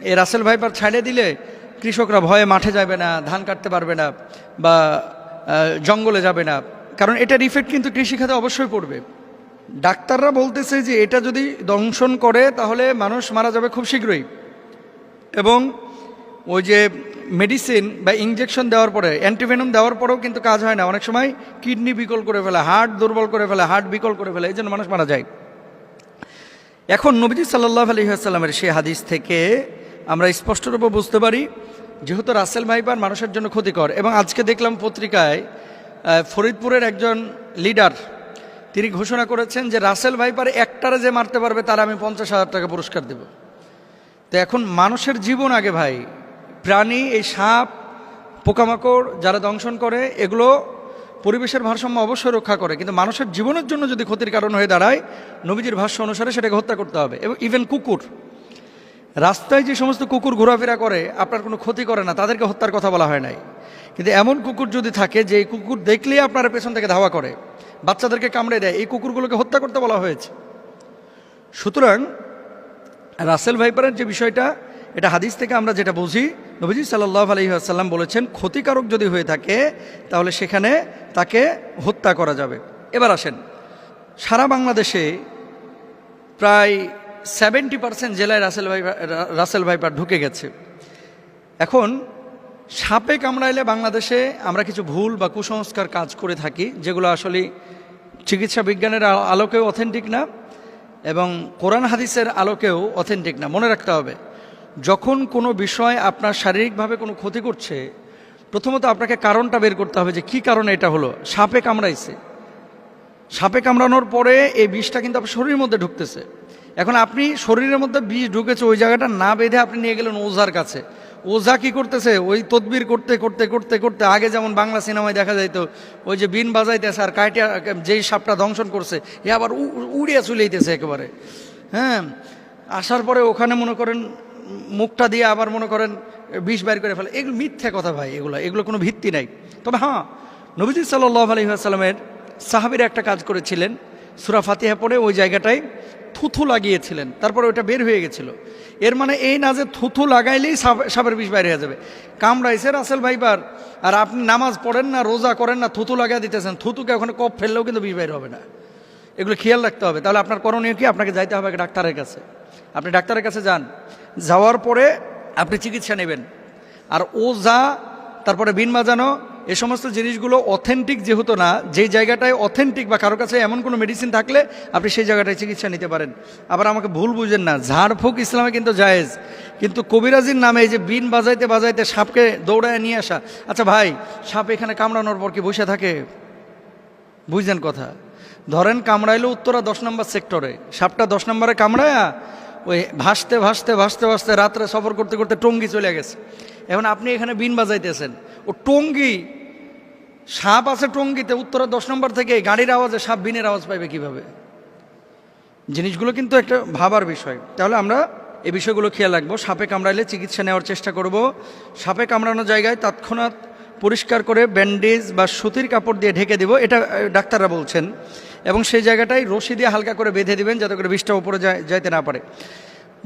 এই রাসেল ভাইপার ছাড়িয়ে দিলে কৃষকরা ভয়ে মাঠে যাবে না, ধান কাটতে পারবে না বা জঙ্গলে যাবে না, কারণ এটার ইফেক্ট কিন্তু কৃষিখাতে অবশ্যই পড়বে। ডাক্তাররা বলতেছে যে এটা যদি দংশন করে তাহলে মানুষ মারা যাবে খুব শীঘ্রই, এবং ওই যে মেডিসিন বা ইনজেকশন দেওয়ার পরে, অ্যান্টিভেনম দেওয়ার পরেও কিন্তু কাজ হয় না, অনেক সময় কিডনি বিকল করে ফেলে, হার্ট দুর্বল করে ফেলে, হার্ট বিকল করে ফেলে, এই জন্য মানুষ মারা যায়। এখন নবীজি সাল্লাল্লাহু আলাইহি ওয়াসাল্লামের সেই হাদিস থেকে আমরা স্পষ্টরূপে বুঝতে পারি যেহেতু রাসেল ভাইপার মানুষের জন্য ক্ষতিকর। এবং আজকে দেখলাম পত্রিকায় ফরিদপুরের একজন লিডার তিনি ঘোষণা করেছেন যে রাসেল ভাইপার একটারে যে মারতে পারবে তার আমি 50,000 টাকা পুরস্কার দেব। তো এখন মানুষের জীবন আগে ভাই, প্রাণী, এই সাপ, পোকামাকড় যারা দংশন করে এগুলো পরিবেশের ভারসাম্য অবশ্যই রক্ষা করে, কিন্তু মানুষের জীবনের জন্য যদি ক্ষতির কারণ হয়ে দাঁড়ায়, নবীজির ভাষ্য অনুসারে সেটাকে হত্যা করতে হবে। এবং ইভেন কুকুর, রাস্তায় যে সমস্ত কুকুর ঘোরাফেরা করে আপনার কোনো ক্ষতি করে না, তাদেরকে হত্যার কথা বলা হয় নাই। কিন্তু এমন কুকুর যদি থাকে যে কুকুর দেখলেই আপনার পেছন থেকে ধাওয়া করে, বাচ্চাদেরকে কামড়ে দেয়, এই কুকুরগুলোকে হত্যা করতে বলা হয়েছে। সুতরাং রাসেল ভাইপারের যে বিষয়টা, এটা হাদিস থেকে আমরা যেটা বুঝি, নবীজি সাল্লাল্লাহু আলাইহি ওয়াসাল্লাম বলেছেন ক্ষতিকারক যদি হয়ে থাকে তাহলে সেখানে তাকে হত্যা করা যাবে। এবার আসেন, সারা বাংলাদেশে প্রায় 70% জেলায় রাসেল ভাইপার ঢুকে গেছে। এখন সাপে কামড়াইলে বাংলাদেশে আমরা কিছু ভুল বা কুসংস্কার কাজ করে থাকি, যেগুলো আসলে চিকিৎসা বিজ্ঞানের আলোকেও অথেন্টিক না এবং কোরআন হাদিসের আলোকেও অথেন্টিক না। মনে রাখতে হবে, যখন কোনো বিষয় আপনার শারীরিকভাবে কোনো ক্ষতি করছে, প্রথমত আপনাকে কারণটা বের করতে হবে যে কী কারণে এটা হলো। সাপে কামড়াইছে, সাপে কামড়ানোর পরে এই বিষটা কিন্তু আপনার শরীরের মধ্যে ঢুকতেছে। এখন আপনি শরীরের মধ্যে বিষ ঢুকেছে, ওই জায়গাটা না বেঁধে আপনি নিয়ে গেলেন ওঝার কাছে। ওঝা কি করতেছে, ওই তদবির করতে করতে করতে করতে, আগে যেমন বাংলা সিনেমায় দেখা যাইত ওই যে বিন বাজাইতেছে আর কাইটা যেই সাপটা দংশন করছে এ আবার উড়িয়া চুলাইতেছে একেবারে। হ্যাঁ, আসার পরে ওখানে মনে করেন মুখটা দিয়ে আবার মনে করেন বিষ বাইর করে ফেলে। এগুলো মিথ্যা কথা ভাই, এগুলো কোনো ভিত্তি নাই। তবে হ্যাঁ, নবীজি সাল্লাল্লাহু আলাইহি ওয়াসাল্লামের সাহাবীরা একটা কাজ করেছিলেন, সূরা ফাতিহা পড়ে ওই জায়গাটায় থুথু লাগিয়েছিলেন, তারপরে ওইটা বের হয়ে গেছিল। এর মানে এই না যে থুথু লাগাইলেই সাপের বিষ বাইরে হয়ে যাবে। কামড়াইছে রাসেল ভাইপার আর আপনি নামাজ পড়েন না, রোজা করেন না, থুথু লাগাই দিতেছেন, থুতুকে ওখানে কপ ফেললেও কিন্তু বিষ বাইর হবে না। এগুলো খেয়াল রাখতে হবে। তাহলে আপনার করণীয় কি? আপনাকে যাইতে হবে ডাক্তারের কাছে। আপনি ডাক্তারের কাছে যান, যাওয়ার পরে আপনি চিকিৎসা নেবেন। আর ওঝা, তারপরে বিন বাজানো, এ সমস্ত জিনিসগুলো অথেন্টিক যেহেতু না, যেই জায়গাটায় অথেন্টিক বা কারো কাছে এমন কোনো মেডিসিন থাকলে আপনি সেই জায়গাটায় চিকিৎসা নিতে পারেন। আবার আমাকে ভুল বুঝেন না, ঝাড়ফুঁক ইসলামে কিন্তু জায়েজ, কিন্তু কবিরাজির নামে এই যে বিন বাজাইতে বাজাইতে সাপকে দৌড়ায় নিয়ে আসা, আচ্ছা ভাই, সাপ এখানে কামড়ানোর পর কি বসে থাকে? বুঝলেন কথা? ধরেন কামড়াইলো উত্তরা 10 নম্বর সেক্টরে, সাপটা 10 নম্বরে কামড়ায়া ওই ভাসতে ভাসতে ভাসতে ভাসতে রাত্রে সফর করতে করতে টঙ্গী চলে গেছে। এখন আপনি এখানে বিন বাজাইতেছেন, ও টঙ্গী, সাপ আছে টঙ্গীতে, উত্তরা 10 নম্বর থেকে গাড়ির আওয়াজে সাপ বিনের আওয়াজ পাইবে কিভাবে? জিনিসগুলো কিন্তু একটা ভাবার বিষয়। তাহলে আমরা এই বিষয়গুলো খেয়াল রাখবো। সাপে কামড়াইলে চিকিৎসা নেওয়ার চেষ্টা করব। সাপে কামড়ানো জায়গায় তৎক্ষণাৎ পরিষ্কার করে ব্যান্ডেজ বা সুতির কাপড় দিয়ে ঢেকে দেব, এটা ডাক্তাররা বলছেন। এবং সেই জায়গাটায় রশি দিয়ে হালকা করে বেঁধে দিবেন যাতে করে বিষটা উপরে যাইতে না পারে।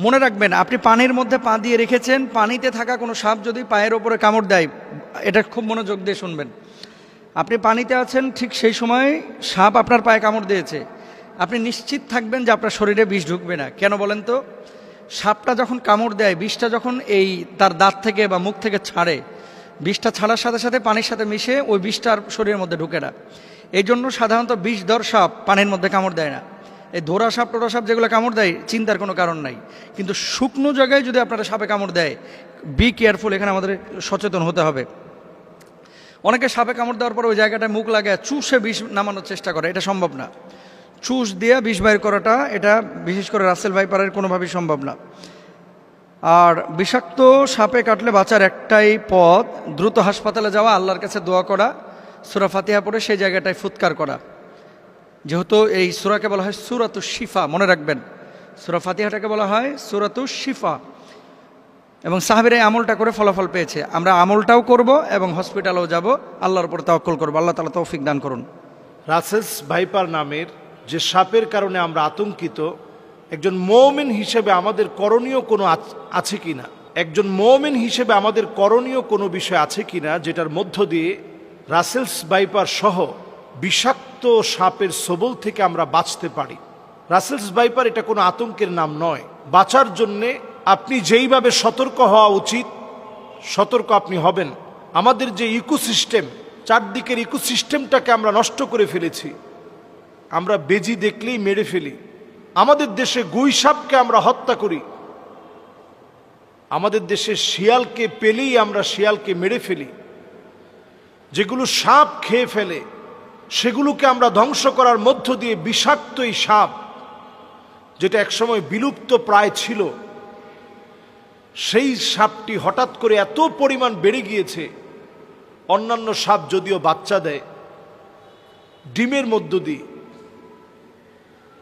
মনে রাখবেন, আপনি পানির মধ্যে পা দিয়ে রেখেছেন, পানিতে থাকা কোনো সাপ যদি পায়ের ওপরে কামড় দেয়, এটা খুব মনোযোগ দিয়ে শুনবেন। আপনি পানিতে আছেন, ঠিক সেই সময় সাপ আপনার পায়ে কামড় দিয়েছে, আপনি নিশ্চিত থাকবেন যে আপনার শরীরে বিষ ঢুকবে না। কেন বলেন তো? সাপটা যখন কামড় দেয়, বিষটা যখন এই তার দাঁত থেকে বা মুখ থেকে ছাড়ে, বিষটা ছাড়ার সাথে সাথে পানির সাথে মিশে ওই বিষটার শরীরের মধ্যে ঢুকে না। এই জন্য সাধারণত বিষধর সাপ পানির মধ্যে কামড় দেয় না। এই ধরা সাপ টোরা সাপ যেগুলো কামড় দেয়, চিন্তার কোনো কারণ নাই। কিন্তু শুকনো জায়গায় যদি আপনারা সাপে কামড় দেয়, বি কেয়ারফুল, এখানে আমাদের সচেতন হতে হবে। অনেকে সাপে কামড় দেওয়ার পর ওই জায়গাটায় মুখ লাগায় চুষে বিষ নামানোর চেষ্টা করে, এটা সম্ভব না। চুষ দিয়ে বিষ বাইর করাটা এটা বিশেষ করে রাসেল ভাইপারের কোনোভাবেই সম্ভব না। আর বিষাক্ত সাপে কাটলে বাঁচার একটাই পথ, দ্রুত হাসপাতালে যাওয়া, আল্লাহর কাছে দোয়া করা, সূরা ফাতিহা পড়ে সেই জায়গাটায় ফুৎকার করা। যেহেতু এই সূরাকে বলা হয় সূরাতুশ শিফা, মনে রাখবেন সূরা ফাতিহাটাকে বলা হয় সূরাতুশ শিফা। এবং সাহাবীরা এই আমলটা করে ফলাফল পেয়েছে। আমরা আমলটাও করব এবং হসপিটালেও যাব, আল্লাহর উপর তাওয়াক্কুল করব। আল্লাহ তাআলা তৌফিক দান করুন। রাসেলস ভাইপার নামের যে সাপের কারণে আমরা আতঙ্কিত, একজন মুমিন হিসেবে আমাদের করণীয় কোনো আছে কিনা, একজন মুমিন হিসেবে আমাদের করণীয় কোনো বিষয় আছে কিনা যেটার মধ্য দিয়ে রাসেলস ভাইপার সহ বিষাক্ত সাপের ছোবল থেকে আমরা বাঁচতে পারি। রাসেলস ভাইপার এটা কোনো আতঙ্কের নাম নয়। বাঁচার জন্যে আপনি যেইভাবে সতর্ক হওয়া উচিত সতর্ক আপনি হবেন। আমাদের যে ইকোসিস্টেম, চারদিকের ইকোসিস্টেমটাকে আমরা নষ্ট করে ফেলেছি। আমরা বেজি দেখলেই মেরে ফেলি। আমাদের দেশে গুই সাপকে আমরা হত্যা করি। আমাদের দেশে শিয়ালকে পেলেই আমরা শিয়ালকে মেরে ফেলি। যেগুলো সাপ খেয়ে ফেলে সেগুলোকে আমরা ধ্বংস করার মধ্য দিয়ে বিষাক্ত এই সাপ, যেটা একসময় বিলুপ্ত প্রায় ছিল, সেই সাপটি হঠাৎ করে এত পরিমাণ বেড়ে গিয়েছে। অন্যান্য সাপ যদিও বাচ্চা দেয় ডিমের মধ্য দিয়ে,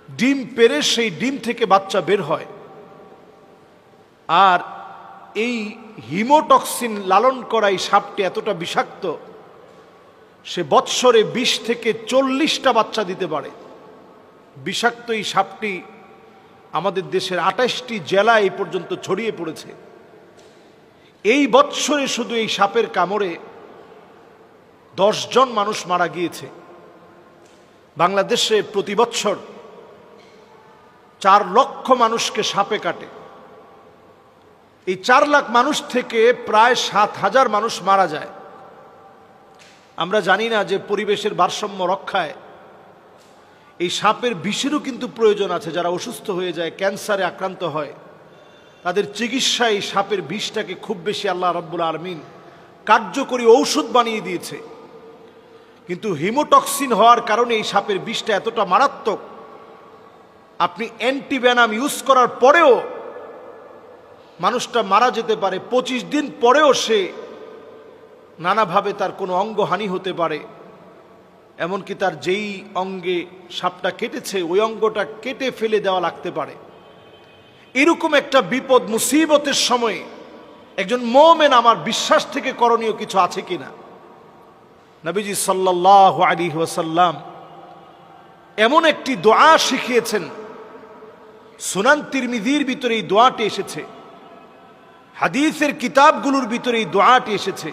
ডিম পেড়ে সেই ডিম থেকে বাচ্চা বের হয়। আর এই হিমোটক্সিন লালন করা এই সাপটি এতটা বিষাক্ত, সে বৎসরে 20 থেকে 40টা বাচ্চা দিতে পারে। বিষাক্ত এই সাপটি আমাদের দেশের 28টি জেলা এই পর্যন্ত ছড়িয়ে পড়েছে। এই বৎসরে শুধু এই সাপের কামড়ে 10 জন মানুষ মারা গিয়েছে। বাংলাদেশে প্রতি বছর 4 লক্ষ মানুষকে সাপে কাটে। এই 4 লাখ মানুষ থেকে প্রায় 7,000 মানুষ মারা যায়। আমরা জানি না যে পরিবেশের ভারসাম্য রক্ষায় এই সাপের বিষেরও কিন্তু প্রয়োজন আছে। যারা অসুস্থ হয়ে যায়, ক্যান্সারে আক্রান্ত হয়, তাদের চিকিৎসায় এই সাপের বিষটাকে খুব বেশি আল্লাহ রাব্বুল আলামিন কার্যকরী ঔষধ বানিয়ে দিয়েছে। কিন্তু হিমোটক্সিন হওয়ার কারণে এই সাপের বিষটা এতটা মারাত্মক, আপনি অ্যান্টিভেনাম ইউজ করার পরেও মানুষটা মারা যেতে পারে। 25 দিন পরেও সে নানাভাবে তার কোনো অঙ্গহানি হতে পারে। এমনকি তার যেই অঙ্গে সাপটা কেটেছে ওই অঙ্গটা কেটে ফেলে দেওয়া লাগতে পারে। এরকম একটা বিপদ মুসিবতের সময়ে একজন মুমিন আমার বিশ্বাস থেকে করণীয় কিছু আছে কিনা। নবীজি সাল্লাল্লাহু আলাইহি ওয়াসাল্লাম এমন একটি দোয়া শিখিয়েছেন, সুনান তিরমিজির ভিতরে এই দোয়াটি এসেছে, হাদিসের কিতাবগুলোর ভিতরে এই দোয়াটি এসেছে।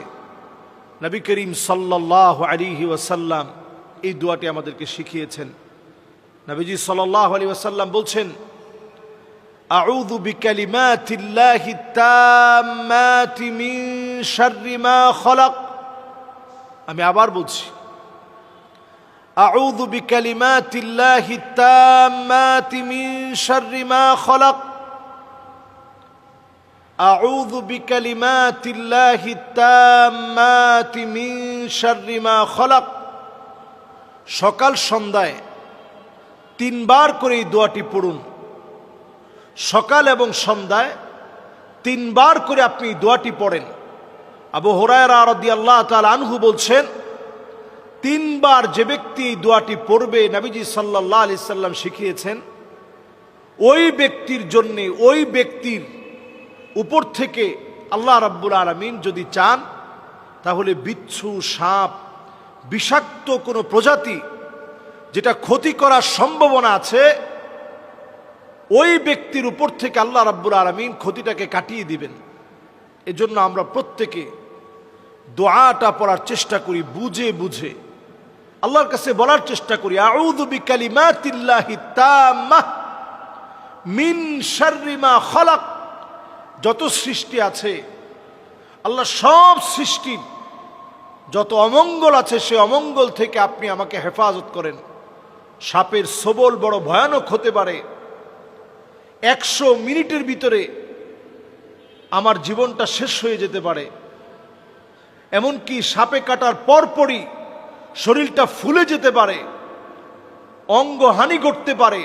নবী করিম সাল্লাল্লাহু আলাইহি ওয়াসাল্লাম এই দোয়াটি আমাদেরকে শিখিয়েছেন। নবীজি সাল্লাল্লাহু আলাইহি ওয়াসাল্লাম বলছেন, আউযু বিকালিমাতিল্লাহি তাম্মাতি মিন শাররি মা খলাক। আমি আবার বলছি, আউযু বিকালিমাতিল্লাহি তাম্মাতি মিন শাররি মা খলাক। আউযু বিকালিমাতিল্লাহি তাম্মাতি মিন শাররি মা খলাক। সকাল সন্ধ্যায় 3 বার করে এই দোয়াটি পড়ুন। সকাল এবং সন্ধ্যায় 3 বার করে আপনি এই দোয়াটি পড়েন। আবু হুরায়রা রাদিয়াল্লাহু তাআলা আনহু বলছেন, 3 বার যে ব্যক্তি এই দোয়াটি পড়বে, নবীজি সাল্লাল্লাহু আলাইহি সাল্লাম শিখিয়েছেন, ওই ব্যক্তির জন্য, ওই ব্যক্তির উপর থেকে আল্লাহ রাব্বুল আলামিন যদি চান তাহলে বিচ্ছু, সাপ, বিষাক্ত কোনো প্রজাতি যেটা ক্ষতি করার সম্ভাবনা আছে, ওই ব্যক্তির উপর থেকে আল্লাহ রাব্বুল আলামিন ক্ষতিটাকে কাটিয়ে দিবেন। এজন্য আমরা প্রত্যেকে দোয়াটা পড়ার চেষ্টা করি, বুঝে বুঝে আল্লাহর কাছে বলার চেষ্টা করি, আউযু বিকালিমাতিল্লাহি তাম্মাহ মিন শাররি মা খলাক। যত সৃষ্টি আছে, আল্লাহ সব সৃষ্টির যত অমঙ্গল আছে সে অমঙ্গল থেকে আপনি আমাকে হেফাজত করেন। সাপের ছোবল বড় ভয়ানক হতে পারে। 100 মিনিটের ভিতরে আমার জীবনটা শেষ হয়ে যেতে পারে। এমনকি সাপে কাটার পরপরই শরীরটা ফুলে যেতে পারে, অঙ্গহানি ঘটতে পারে,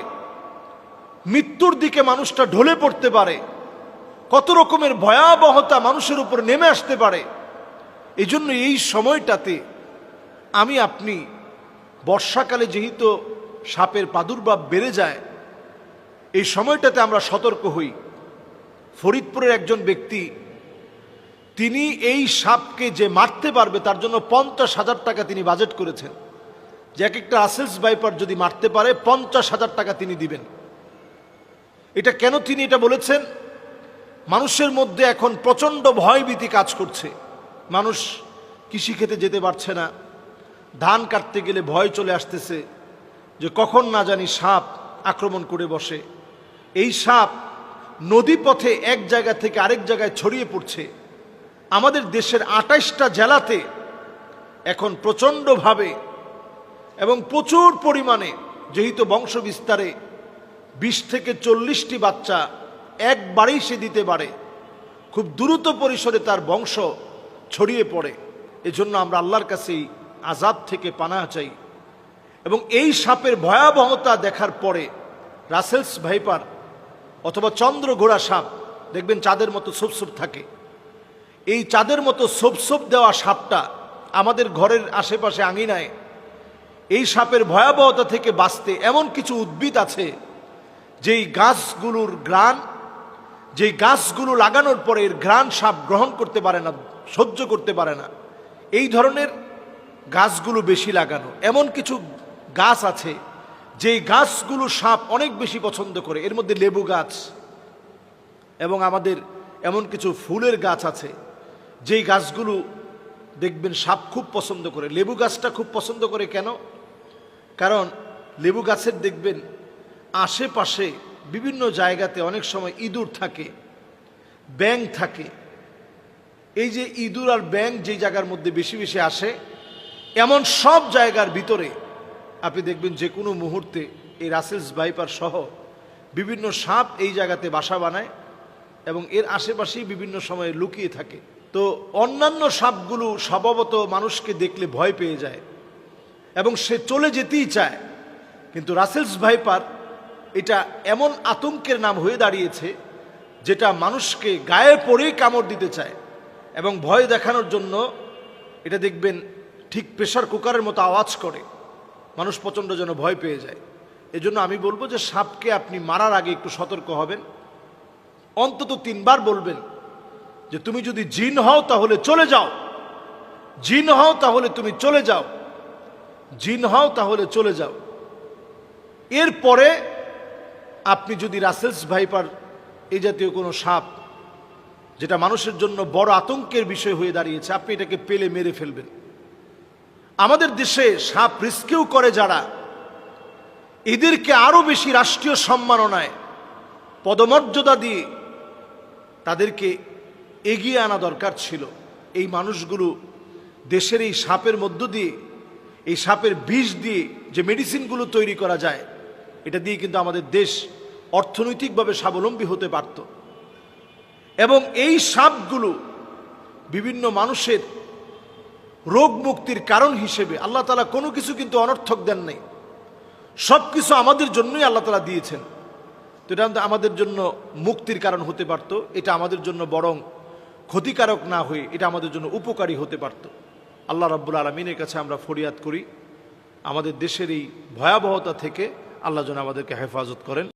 মৃত্যুর দিকে মানুষটা ঢলে পড়তে পারে, কত রকমের ভয়াবহতা মানুষের উপর নেমে আসতে পারে। এই জন্য এই সময়টাতে আমি আপনি বর্ষাকালে যেহেতু সাপের প্রাদুর্ভাব বেড়ে যায়, এই সময়টাতে আমরা সতর্ক হই। ফরিদপুরের একজন ব্যক্তি, তিনি এই সাপকে যে মারতে পারবে তার জন্য 50,000 টাকা তিনি বাজেট করেছেন, যে এক একটা রাসেলস ভাইপার যদি মারতে পারে 50,000 টাকা তিনি দিবেন। এটা কেন তিনি এটা বলেছেন? মানুষের মধ্যে এখন প্রচণ্ড ভয়ভীতি কাজ করছে। মানুষ কৃষিক্ষেতে যেতে পারছে না, ধান কাটতে গেলে ভয় চলে আসতেছে যে কখন না জানি সাপ আক্রমণ করে বসে। এই সাপ নদী পথে এক জায়গা থেকে আরেক জায়গায় ছড়িয়ে পড়ছে। আমাদের দেশের 28টা জেলাতে এখন প্রচণ্ডভাবে এবং প্রচুর পরিমাণে, যেহেতু বংশ বিস্তারে 20 থেকে 40টি বাচ্চা একবারেই সে দিতে পারে, খুব দ্রুত পরিসরে তার বংশ ছড়িয়ে পড়ে। এজন্য আমরা আল্লাহর কাছেই আযাব থেকে পানাহ চাই। এবং এই সাপের ভয়াবহতা দেখার পরে রাসেলস ভাইপার অথবা চন্দ্রঘোড়া সাপ, দেখবেন চাঁদের মতো সোপ থাকে, এই চাঁদের মতো সোপ দেওয়া সাপটা আমাদের ঘরের আশেপাশে আঙিনায়, এই সাপের ভয়াবহতা থেকে বাঁচতে এমন কিছু উদ্ভিদ আছে যেই গাছগুলোর ঘ্রাণ, যেই গাছগুলো লাগানোর পরে এর ঘ্রাণ সাপ গ্রহণ করতে পারে না, সহ্য করতে পারে না। এই ধরনের গাছগুলো বেশি লাগানো। এমন কিছু গাছ আছে যেই গাছগুলো সাপ অনেক বেশি পছন্দ করে, এর মধ্যে লেবু গাছ, এবং আমাদের এমন কিছু ফুলের গাছ আছে যেই গাছগুলো দেখবেন সাপ খুব পছন্দ করে। লেবু গাছটা খুব পছন্দ করে কেন? কারণ লেবু গাছের দেখবেন আশেপাশে বিভিন্ন জায়গাতে অনেক সময় ইঁদুর থাকে, ব্যাঙ থাকে। এই যে ইঁদুর আর ব্যাঙ যেই জায়গার মধ্যে বেশি বেশি আসে, এমন সব জায়গার ভিতরে আপনি দেখবেন যে কোনো মুহূর্তে এই রাসেলস ভাইপার সহ বিভিন্ন সাপ এই জায়গাতে বাসা বানায় এবং এর আশেপাশেই বিভিন্ন সময়ে লুকিয়ে থাকে। তো অন্যান্য সাপগুলো স্বভাবত মানুষকে দেখলে ভয় পেয়ে যায় এবং সে চলে যেতেই চায়, কিন্তু রাসেলস ভাইপার এটা এমন আতঙ্কের নাম হয়ে দাঁড়িয়েছে যেটা মানুষকে গায়ে পড়েই কামড় দিতে চায় এবং ভয় দেখানোর জন্য এটা দেখবেন ঠিক প্রেসার কুকারের মতো আওয়াজ করে, মানুষ প্রচণ্ড যেন ভয় পেয়ে যায়। এজন্য আমি বলবো যে সাপকে আপনি মারার আগে একটু সতর্ক হবেন। অন্তত 3 বার বলবেন যে তুমি যদি জিন হও তাহলে চলে যাও, জিন হও তাহলে তুমি চলে যাও, জিন হও তাহলে চলে যাও। এরপরে আপনি যদি রাসেলস ভাইপার এই জাতীয় কোনো সাপ, যেটা মানুষের জন্য বড় আতঙ্কের বিষয় হয়ে দাঁড়িয়েছে, আপনি এটাকে পেলে মেরে ফেলবেন। আমাদের দেশে সাপ রেস্কিউ করে যারা, এদেরকে আরো বেশি রাষ্ট্রীয় সম্মাননায় পদমর্যাদা দিয়ে তাদেরকে এগিয়ে আনা দরকার ছিল। এই মানুষগুলো দেশের এই সাপের মধ্য দিয়ে, এই সাপের বিষ দিয়ে যে মেডিসিনগুলো তৈরি করা যায়, এটা দিয়ে কিন্তু আমাদের দেশ অর্থনৈতিকভাবে স্বাবলম্বী হতে পারত। এবং এই সাপগুলো বিভিন্ন মানুষের রোগ মুক্তির কারণ হিসেবে আল্লাহ তাআলা কোনো কিছু কিন্তু অনর্থক দেন নাই, সব কিছু আমাদের জন্যই আল্লাহ তাআলা দিয়েছেন। তো এটা আমাদের জন্য মুক্তির কারণ হতে পারত, এটা আমাদের জন্য বরং ক্ষতিকারক না হয়ে এটা আমাদের জন্য উপকারী হতে পারত। আল্লাহ রাব্বুল আলামিনের কাছে আমরা ফরিয়াদ করি আমাদের দেশের এই ভয়াবহতা থেকে আল্লাহ যেন আমাদেরকে হেফাজত করেন।